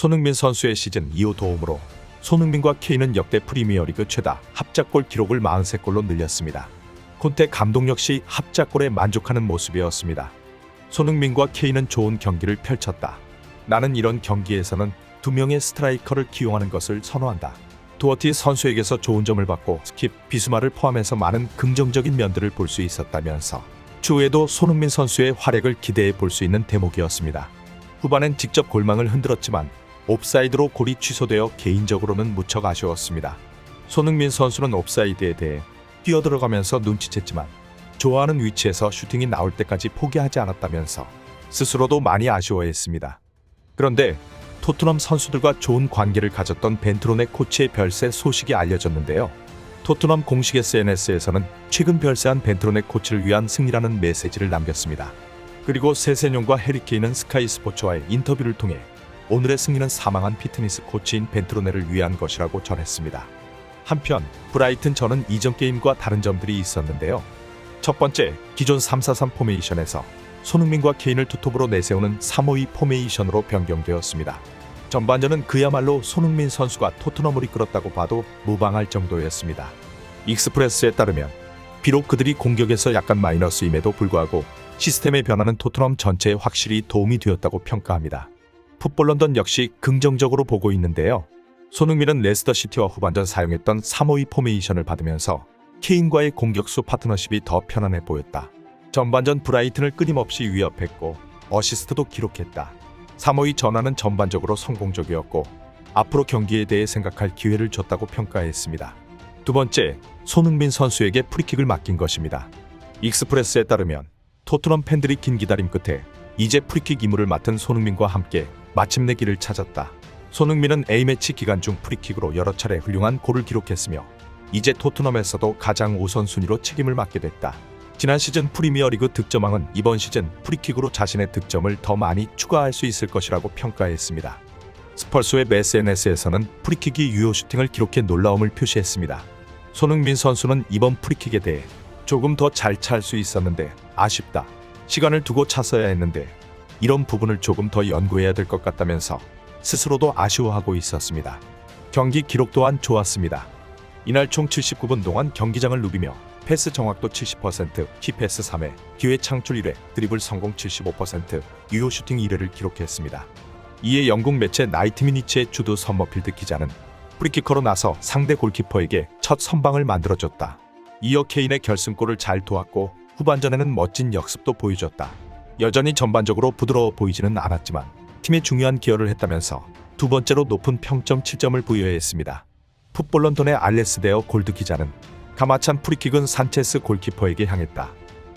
손흥민 선수의 시즌 2호 도움으로 손흥민과 케인은 역대 프리미어리그 최다 합작골 기록을 43골로 늘렸습니다. 콘테 감독 역시 합작골에 만족하는 모습이었습니다. 손흥민과 케인은 좋은 경기를 펼쳤다. 나는 이런 경기에서는 두 명의 스트라이커를 기용하는 것을 선호한다. 도어티 선수에게서 좋은 점을 받고 스킵, 비수마를 포함해서 많은 긍정적인 면들을 볼 수 있었다면서 추후에도 손흥민 선수의 활약을 기대해 볼 수 있는 대목이었습니다. 후반엔 직접 골망을 흔들었지만 옵사이드로 골이 취소되어 개인적으로는 무척 아쉬웠습니다. 손흥민 선수는 옵사이드에 대해 뛰어들어가면서 눈치챘지만 좋아하는 위치에서 슈팅이 나올 때까지 포기하지 않았다면서 스스로도 많이 아쉬워했습니다. 그런데 토트넘 선수들과 좋은 관계를 가졌던 벤트론의 코치의 별세 소식이 알려졌는데요. 토트넘 공식 SNS에서는 최근 별세한 벤트론의 코치를 위한 승리라는 메시지를 남겼습니다. 그리고 세세뇽과 해리케인은 스카이 스포츠와의 인터뷰를 통해 오늘의 승리는 사망한 피트니스 코치인 벤트로네를 위한 것이라고 전했습니다. 한편 브라이튼 전은 이전 게임과 다른 점들이 있었는데요. 첫 번째, 기존 3-4-3 포메이션에서 손흥민과 케인을 투톱으로 내세우는 3-5-2 포메이션으로 변경되었습니다. 전반전은 그야말로 손흥민 선수가 토트넘을 이끌었다고 봐도 무방할 정도였습니다. 익스프레스에 따르면 비록 그들이 공격에서 약간 마이너스임에도 불구하고 시스템의 변화는 토트넘 전체에 확실히 도움이 되었다고 평가합니다. 풋볼 런던 역시 긍정적으로 보고 있는데요. 손흥민은 레스터시티와 후반전 사용했던 3-5-2 포메이션을 받으면서 케인과의 공격수 파트너십이 더 편안해 보였다. 전반전 브라이튼을 끊임없이 위협했고 어시스트도 기록했다. 3-5-2 전환은 전반적으로 성공적이었고 앞으로 경기에 대해 생각할 기회를 줬다고 평가했습니다. 두 번째, 손흥민 선수에게 프리킥을 맡긴 것입니다. 익스프레스에 따르면 토트넘 팬들이 긴 기다림 끝에 이제 프리킥 임무를 맡은 손흥민과 함께 마침내 길을 찾았다. 손흥민은 A매치 기간 중 프리킥으로 여러 차례 훌륭한 골을 기록했으며 이제 토트넘에서도 가장 우선순위로 책임을 맡게 됐다. 지난 시즌 프리미어리그 득점왕은 이번 시즌 프리킥으로 자신의 득점을 더 많이 추가할 수 있을 것이라고 평가했습니다. 스펄스의 SNS에서는 프리킥이 유효 슈팅을 기록해 놀라움을 표시했습니다. 손흥민 선수는 이번 프리킥에 대해 조금 더 잘 찰 수 있었는데 아쉽다. 시간을 두고 찼어야 했는데 이런 부분을 조금 더 연구해야 될 것 같다면서 스스로도 아쉬워하고 있었습니다. 경기 기록 또한 좋았습니다. 이날 총 79분 동안 경기장을 누비며 패스 정확도 70%, 키패스 3회, 기회 창출 1회, 드리블 성공 75%, 유효 슈팅 1회를 기록했습니다. 이에 영국 매체 나이트미니츠의 주두 서머필드 기자는 프리키커로 나서 상대 골키퍼에게 첫 선방을 만들어줬다. 이어 케인의 결승골을 잘 도왔고 후반전에는 멋진 역습도 보여줬다. 여전히 전반적으로 부드러워 보이지는 않았지만 팀에 중요한 기여를 했다면서 두 번째로 높은 평점 7점을 부여했습니다. 풋볼 런던의 알레스데어 골드 기자는 가마찬 프리킥은 산체스 골키퍼에게 향했다.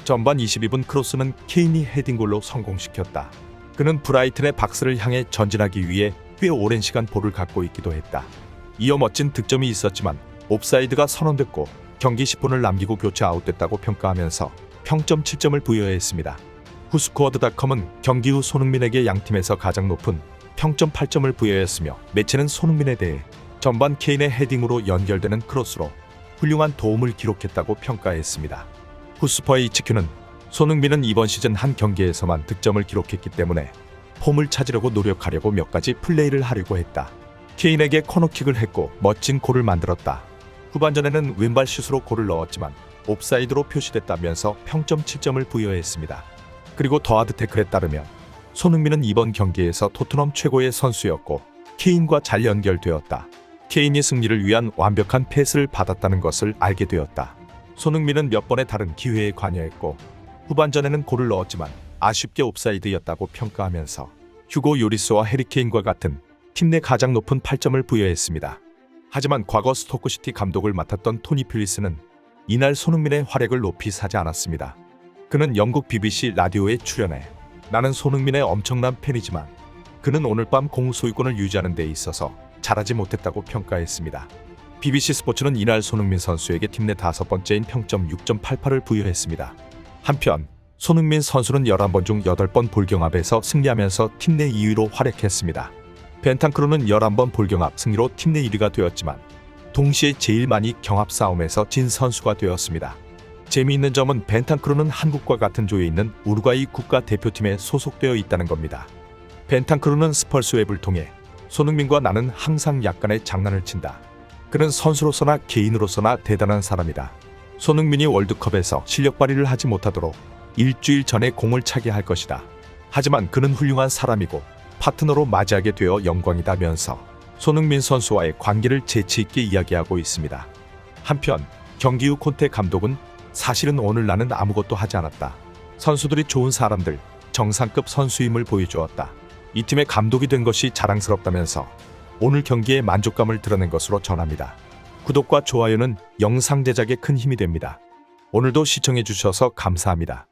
전반 22분 크로스는 케인이 헤딩골로 성공시켰다. 그는 브라이튼의 박스를 향해 전진하기 위해 꽤 오랜 시간 볼을 갖고 있기도 했다. 이어 멋진 득점이 있었지만 옵사이드가 선언됐고 경기 10분을 남기고 교체 아웃됐다고 평가하면서 평점 7점을 부여했습니다. 후스코어드닷컴은 경기 후 손흥민에게 양팀에서 가장 높은 평점 8점을 부여했으며 매체는 손흥민에 대해 전반 케인의 헤딩으로 연결되는 크로스로 훌륭한 도움을 기록했다고 평가했습니다. 후스퍼의 HQ는 손흥민은 이번 시즌 한 경기에서만 득점을 기록했기 때문에 폼을 찾으려고 노력하려고 몇 가지 플레이를 하려고 했다. 케인에게 코너킥을 했고 멋진 골을 만들었다. 후반전에는 왼발 슛으로 골을 넣었지만 옵사이드로 표시됐다면서 평점 7점을 부여했습니다. 그리고 더하드 태클에 따르면 손흥민은 이번 경기에서 토트넘 최고의 선수였고 케인과 잘 연결되었다. 케인이 승리를 위한 완벽한 패스를 받았다는 것을 알게 되었다. 손흥민은 몇 번의 다른 기회에 관여했고 후반전에는 골을 넣었지만 아쉽게 옵사이드였다고 평가하면서 휴고 요리스와 해리케인과 같은 팀 내 가장 높은 8점을 부여했습니다. 하지만 과거 스토크시티 감독을 맡았던 토니 퓰리스는 이날 손흥민의 활약을 높이 사지 않았습니다. 그는 영국 BBC 라디오에 출연해 나는 손흥민의 엄청난 팬이지만 그는 오늘 밤 공 소유권을 유지하는 데 있어서 잘하지 못했다고 평가했습니다. BBC 스포츠는 이날 손흥민 선수에게 팀 내 5번째인 평점 6.88을 부여했습니다. 한편 손흥민 선수는 11번 중 8번 볼경합에서 승리하면서 팀 내 2위로 활약했습니다. 벤탄크루는 11번 볼경합 승리로 팀 내 1위가 되었지만 동시에 제일 많이 경합 싸움에서 진 선수가 되었습니다. 재미있는 점은 벤탄크루는 한국과 같은 조에 있는 우루과이 국가대표팀에 소속되어 있다는 겁니다. 벤탄크루는 스펄스 웹을 통해 손흥민과 나는 항상 약간의 장난을 친다. 그는 선수로서나 개인으로서나 대단한 사람이다. 손흥민이 월드컵에서 실력 발휘를 하지 못하도록 일주일 전에 공을 차게 할 것이다. 하지만 그는 훌륭한 사람이고 파트너로 맞이하게 되어 영광이다면서 손흥민 선수와의 관계를 재치 있게 이야기하고 있습니다. 한편 경기 후 콘테 감독은 사실은 오늘 나는 아무것도 하지 않았다. 선수들이 좋은 사람들, 정상급 선수임을 보여주었다. 이 팀의 감독이 된 것이 자랑스럽다면서 오늘 경기에 만족감을 드러낸 것으로 전합니다. 구독과 좋아요는 영상 제작에 큰 힘이 됩니다. 오늘도 시청해 주셔서 감사합니다.